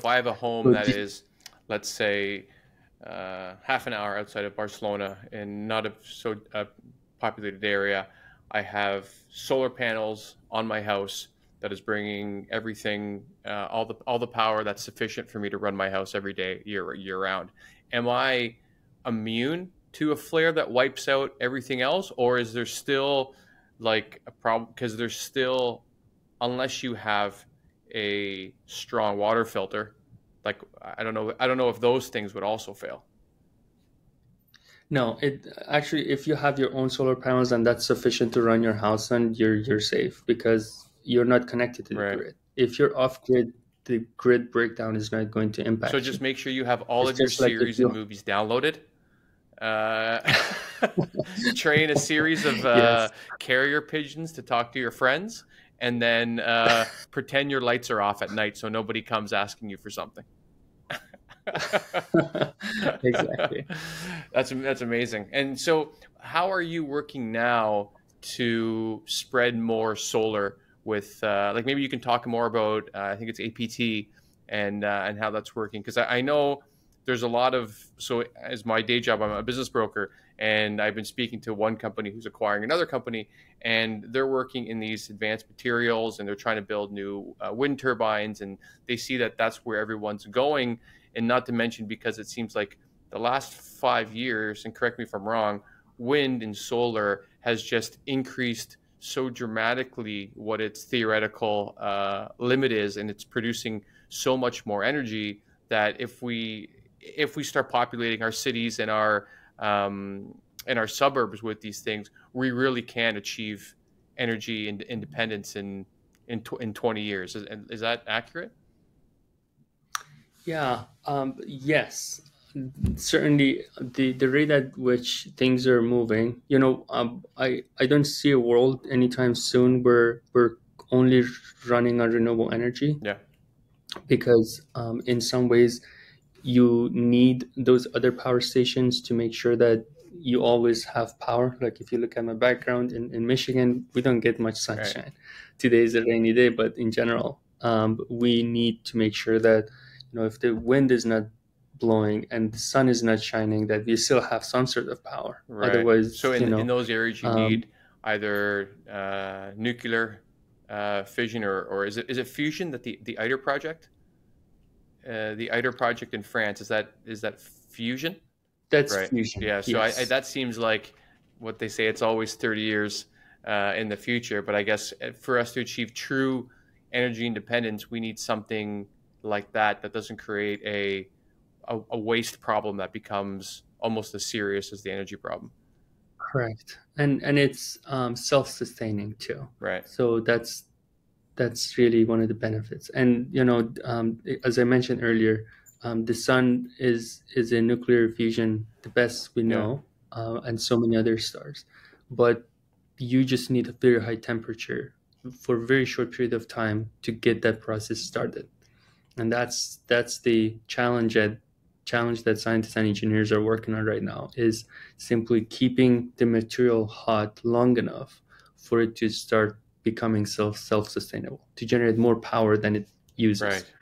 if I have a home So that is, let's say, half an hour outside of Barcelona in not a so populated area, I have solar panels on my house that is bringing everything, all the power that's sufficient for me to run my house every day, year round. Am I immune to a flare that wipes out everything else, or is there still like a problem? Because there's still, unless you have a strong water filter, like I don't know if those things would also fail. no, it actually, if you have your own solar panels and that's sufficient to run your house, then you're safe because you're not connected to the Right. grid. If you're off grid, the grid breakdown is not going to So impact just you. make sure you have all It's of your just like if series and you, movies downloaded. Uh, train a series of yes. carrier pigeons to talk to your friends, and then pretend your lights are off at night so nobody comes asking you for something. Exactly. That's amazing. And so, how are you working now to spread more solar with like maybe you can talk more about I think it's APT and how that's working because I know there's a lot of so as my day job I'm a business broker and I've been speaking to one company who's acquiring another company and they're working in these advanced materials and they're trying to build new wind turbines and they see that that's where everyone's going and not to mention because it seems like the last 5 years, and correct me if I'm wrong, wind and solar has just increased so dramatically what its theoretical limit is, and it's producing so much more energy that if we start populating our cities and our suburbs with these things, we really can achieve energy independence in 20 years. Is that accurate? Yeah, yes, certainly the rate at which things are moving, I don't see a world anytime soon where we're only running on renewable energy Yeah. because in some ways you need those other power stations to make sure that you always have power. Like if you look at my background in Michigan, we don't get much Right. sunshine. Today is a rainy day, but in general, we need to make sure that if the wind is not blowing and the sun is not shining, that we still have some sort of power. Right. So Otherwise, in those areas, you um, need either nuclear fission or is it fusion that the ITER project, the ITER project in France is that fusion? that's Right. fusion. Yeah. So I Yes, that seems like what they say. It's always 30 years in the future. But I guess for us to achieve true energy independence, we need something like that doesn't create a waste problem that becomes almost as serious as the energy problem. correct. And it's self-sustaining too. Right. So that's really one of the benefits. And as I mentioned earlier, the sun is a nuclear fusion, the best we Yeah. know, and so many other stars. But you just need a very high temperature for a very short period of time to get that process started. And that's the challenge that scientists and engineers are working on right now is simply keeping the material hot long enough for it to start becoming self-sustainable to generate more power than it Right. uses.